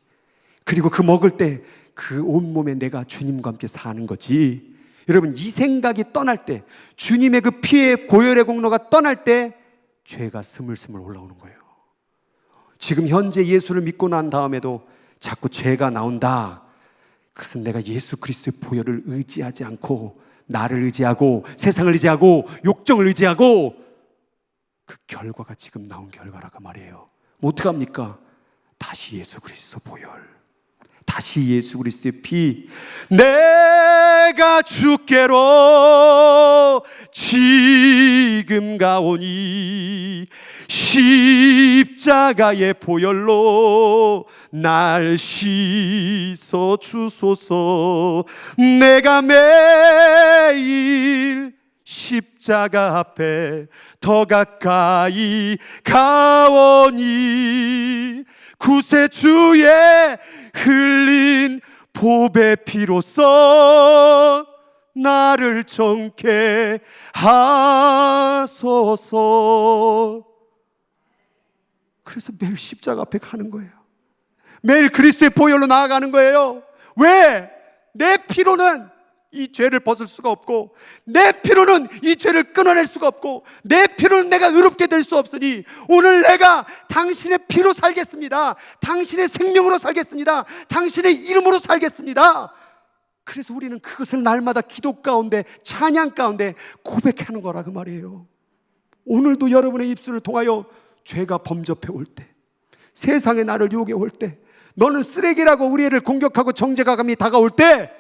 그리고 그 먹을 때 그 온몸에 내가 주님과 함께 사는 거지. 여러분, 이 생각이 떠날 때, 주님의 그 피의 보혈의 공로가 떠날 때 죄가 스물스물 올라오는 거예요. 지금 현재 예수를 믿고 난 다음에도 자꾸 죄가 나온다. 그것은 내가 예수 그리스도의 보혈을 의지하지 않고 나를 의지하고 세상을 의지하고 욕정을 의지하고, 그 결과가 지금 나온 결과라고 말이에요. 어떡합니까? 다시 예수 그리스도 보혈, 다시 예수 그리스도의 피. 내가 주께로 지금 가오니 십자가의 보혈로 날 씻어 주소서. 내가 매일 십자가 앞에 더 가까이 가오니 구세주의 흘린 보배 피로써 나를 정케 하소서. 그래서 매일 십자가 앞에 가는 거예요. 매일 그리스도의 보혈로 나아가는 거예요. 왜? 내 피로는 이 죄를 벗을 수가 없고, 내 피로는 이 죄를 끊어낼 수가 없고, 내 피로는 내가 의롭게 될 수 없으니 오늘 내가 당신의 피로 살겠습니다. 당신의 생명으로 살겠습니다. 당신의 이름으로 살겠습니다. 그래서 우리는 그것을 날마다 기도 가운데, 찬양 가운데 고백하는 거라 그 말이에요. 오늘도 여러분의 입술을 통하여 죄가 범접해 올 때, 세상에 나를 유혹해 올 때, 너는 쓰레기라고 우리를 공격하고 정죄감이 다가올 때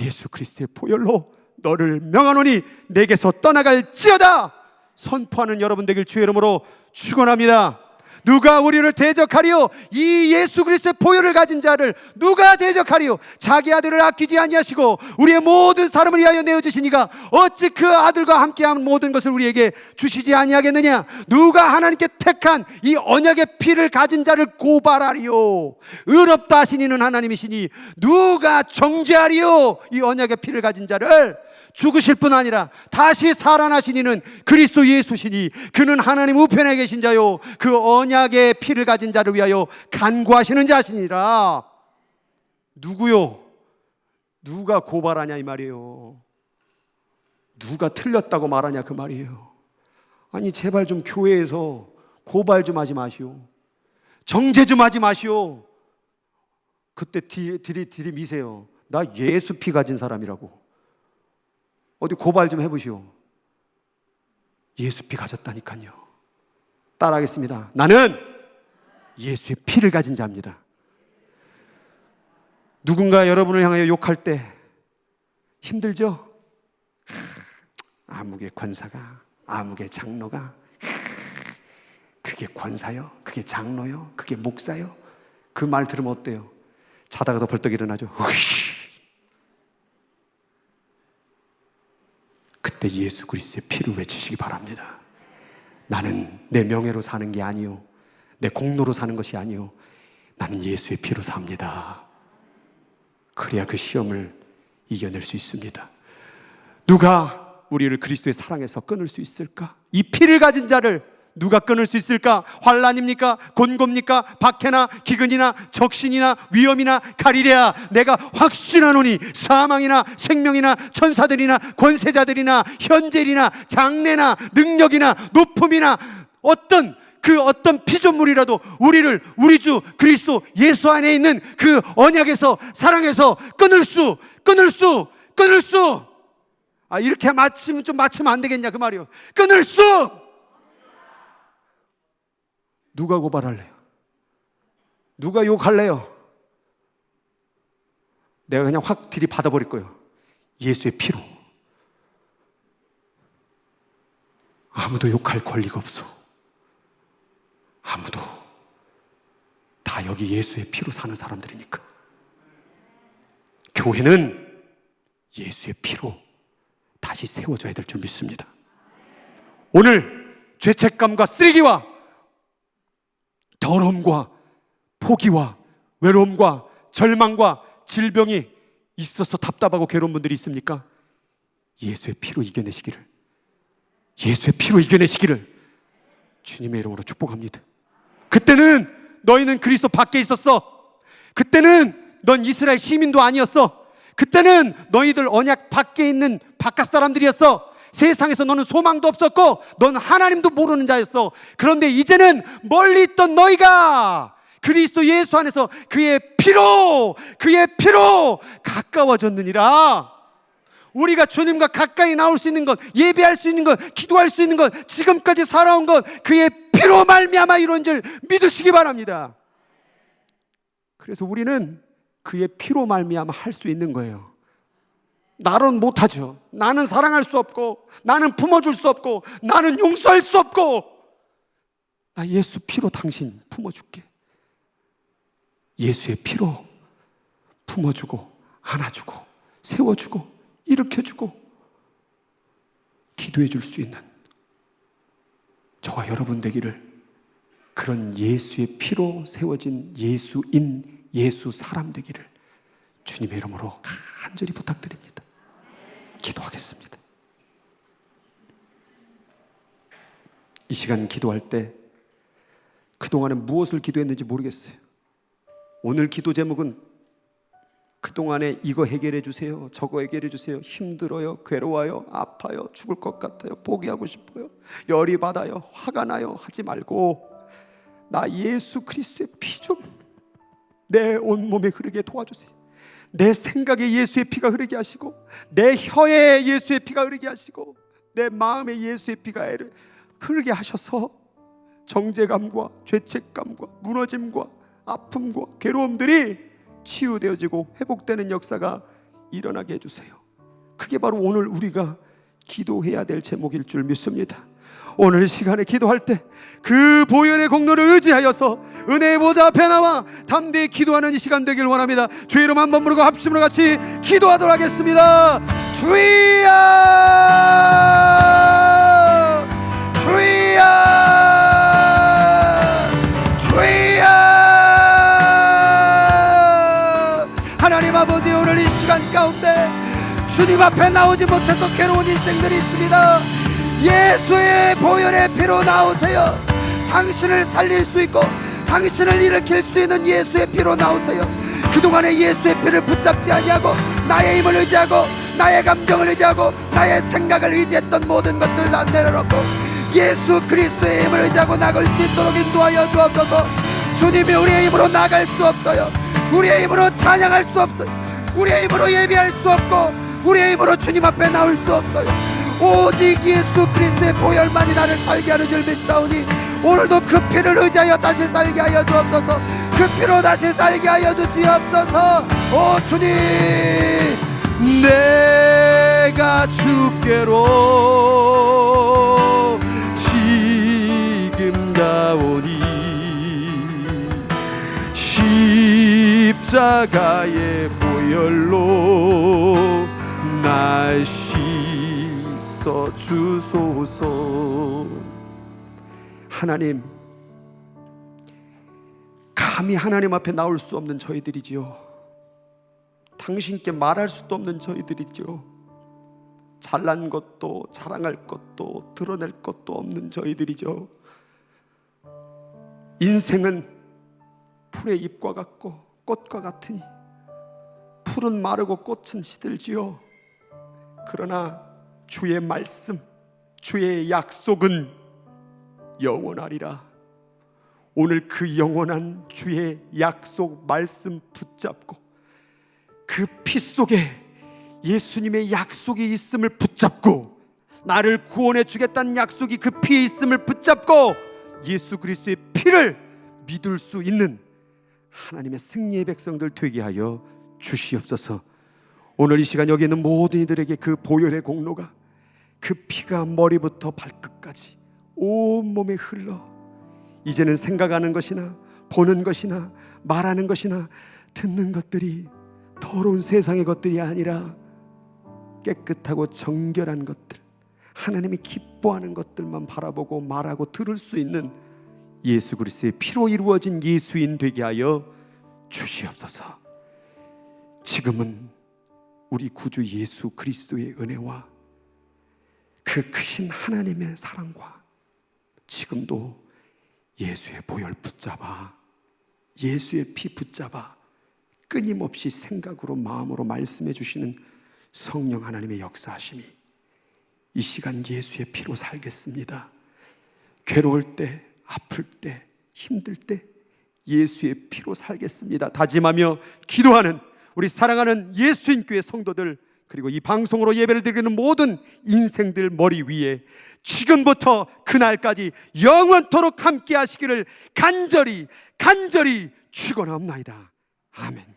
예수 그리스도의 보혈로 너를 명하노니 내게서 떠나갈지어다 선포하는 여러분 되길 주의 이름으로 축원합니다. 누가 우리를 대적하리요? 이 예수 그리스도의 보혈을 가진 자를 누가 대적하리요? 자기 아들을 아끼지 아니하시고 우리의 모든 사람을 위하여 내어주시니가 어찌 그 아들과 함께한 모든 것을 우리에게 주시지 아니하겠느냐? 누가 하나님께 택한 이 언약의 피를 가진 자를 고발하리요? 의롭다 하시니는 하나님이시니 누가 정죄하리요? 이 언약의 피를 가진 자를 죽으실 뿐 아니라 다시 살아나시니는 그리스도 예수시니 그는 하나님 우편에 계신 자요 그 언약의 피를 가진 자를 위하여 간구하시는 자시니라. 누구요? 누가 고발하냐 이 말이에요. 누가 틀렸다고 말하냐 그 말이에요. 아니 제발 좀 교회에서 고발 좀 하지 마시오. 정죄 좀 하지 마시오. 그때 들이미세요. 나 예수 피 가진 사람이라고. 어디 고발 좀 해보시오. 예수 피 가졌다니까요. 따라하겠습니다. 나는 예수의 피를 가진 자입니다. 누군가 여러분을 향하여 욕할 때 힘들죠? 아무개 권사가, 아무개 장로가, 그게 권사요? 그게 장로요? 그게 목사요? 그 말 들으면 어때요? 자다가도 벌떡 일어나죠. 그때 예수 그리스도의 피를 외치시기 바랍니다. 나는 내 명예로 사는 게 아니요, 내 공로로 사는 것이 아니요, 나는 예수의 피로 삽니다. 그래야 그 시험을 이겨낼 수 있습니다. 누가 우리를 그리스도의 사랑에서 끊을 수 있을까? 이 피를 가진 자를 누가 끊을 수 있을까? 환난입니까? 곤고입니까? 박해나 기근이나 적신이나 위험이나 가리랴. 내가 확신하노니 사망이나 생명이나 천사들이나 권세자들이나 현재이나 장래나 능력이나 높음이나 어떤 피조물이라도 우리를 우리 주 그리스도 예수 안에 있는 그 언약에서 사랑에서 끊을 수 이렇게 맞추면 좀 맞추면 안 되겠냐 그 말이요. 끊을 수. 누가 고발할래요? 누가 욕할래요? 내가 그냥 확 들이받아버릴 거예요. 예수의 피로. 아무도 욕할 권리가 없어. 아무도. 다 여기 예수의 피로 사는 사람들이니까. 교회는 예수의 피로 다시 세워져야 될 줄 믿습니다. 오늘 죄책감과 쓰레기와 더러움과 포기와 외로움과 절망과 질병이 있어서 답답하고 괴로운 분들이 있습니까? 예수의 피로 이겨내시기를, 예수의 피로 이겨내시기를 주님의 이름으로 축복합니다. 그때는 너희는 그리스도 밖에 있었어. 그때는 넌 이스라엘 시민도 아니었어. 그때는 너희들 언약 밖에 있는 바깥 사람들이었어. 세상에서 너는 소망도 없었고 넌 하나님도 모르는 자였어. 그런데 이제는 멀리 있던 너희가 그리스도 예수 안에서 그의 피로 가까워졌느니라. 우리가 주님과 가까이 나올 수 있는 것, 예배할 수 있는 것, 기도할 수 있는 것, 지금까지 살아온 것 그의 피로 말미암아 이루어진 줄 믿으시기 바랍니다. 그래서 우리는 그의 피로 말미암아 할 수 있는 거예요. 나는 못하죠. 나는 사랑할 수 없고, 나는 품어줄 수 없고, 나는 용서할 수 없고, 나 예수 피로 당신 품어줄게. 예수의 피로 품어주고 안아주고 세워주고 일으켜주고 기도해 줄 수 있는 저와 여러분 되기를, 그런 예수의 피로 세워진 예수인, 예수 사람 되기를 주님의 이름으로 간절히 부탁드립니다. 기도하겠습니다. 이 시간 기도할 때 그동안에 무엇을 기도했는지 모르겠어요. 오늘 기도 제목은 그동안에 이거 해결해 주세요, 저거 해결해 주세요, 힘들어요, 괴로워요, 아파요, 죽을 것 같아요, 포기하고 싶어요, 열이 받아요, 화가 나요 하지 말고 나 예수 그리스도의 피 좀 내 온몸에 흐르게 도와주세요. 내 생각에 예수의 피가 흐르게 하시고, 내 혀에 예수의 피가 흐르게 하시고, 내 마음에 예수의 피가 흐르게 하셔서 정죄감과 죄책감과 무너짐과 아픔과 괴로움들이 치유되어지고 회복되는 역사가 일어나게 해주세요. 그게 바로 오늘 우리가 기도해야 될 제목일 줄 믿습니다. 오늘 이 시간에 기도할 때 그 보혈의 공로를 의지하여서 은혜의 보좌 앞에 나와 담대히 기도하는 이 시간 되길 원합니다. 주의 이름 한번 부르고 합심으로 같이 기도하도록 하겠습니다. 주여, 주여, 주여. 하나님 아버지, 오늘 이 시간 가운데 주님 앞에 나오지 못해서 괴로운 인생들이 있습니다. 예수의 보혈의 피로 나오세요. 당신을 살릴 수 있고 당신을 일으킬 수 있는 예수의 피로 나오세요. 그동안에 예수의 피를 붙잡지 아니하고 나의 힘을 의지하고 나의 감정을 의지하고 나의 생각을 의지했던 모든 것들을 다 내려놓고 예수 그리스도의 힘을 의지하고 나갈 수 있도록 인도하여 주옵소서. 주님이 우리의 힘으로 나갈 수 없어요. 우리의 힘으로 찬양할 수 없어요. 우리의 힘으로 예배할 수 없고 우리의 힘으로 주님 앞에 나올 수 없어요. 오직 예수 그리스도의 보혈만이 나를 살게 하는 줄 믿사오니 오늘도 그 피를 의지하여 다시 살게 하여 주옵소서. 그 피로 다시 살게 하여 주시옵소서. 오 주님, 내가 주께로 지금 가오니 십자가의 보혈로 날 씻어 주소서. 하나님, 감히 하나님 앞에 나올 수 없는 저희들이지요. 당신께 말할 수도 없는 저희들이지요. 잘난 것도 자랑할 것도 드러낼 것도 없는 저희들이죠. 인생은 풀의 잎과 같고 꽃과 같으니 풀은 마르고 꽃은 시들지요. 그러나 주의 말씀, 주의 약속은 영원하리라. 오늘 그 영원한 주의 약속 말씀 붙잡고 그 피 속에 예수님의 약속이 있음을 붙잡고 나를 구원해 주겠다는 약속이 그 피에 있음을 붙잡고 예수 그리스도의 피를 믿을 수 있는 하나님의 승리의 백성들 되게 하여 주시옵소서. 오늘 이 시간 여기 있는 모든 이들에게 그 보혈의 공로가, 그 피가 머리부터 발끝까지 온몸에 흘러 이제는 생각하는 것이나 보는 것이나 말하는 것이나 듣는 것들이 더러운 세상의 것들이 아니라 깨끗하고 정결한 것들, 하나님이 기뻐하는 것들만 바라보고 말하고 들을 수 있는 예수 그리스도의 피로 이루어진 예수인 되게 하여 주시옵소서. 지금은 우리 구주 예수 그리스도의 은혜와 그 크신 하나님의 사랑과 지금도 예수의 보혈 붙잡아, 예수의 피 붙잡아 끊임없이 생각으로 마음으로 말씀해 주시는 성령 하나님의 역사하심이 이 시간 예수의 피로 살겠습니다. 괴로울 때, 아플 때, 힘들 때 예수의 피로 살겠습니다 다짐하며 기도하는 우리 사랑하는 예수인교회 성도들, 그리고 이 방송으로 예배를 드리는 모든 인생들 머리 위에 지금부터 그날까지 영원토록 함께 하시기를 간절히 축원하옵나이다. 아멘.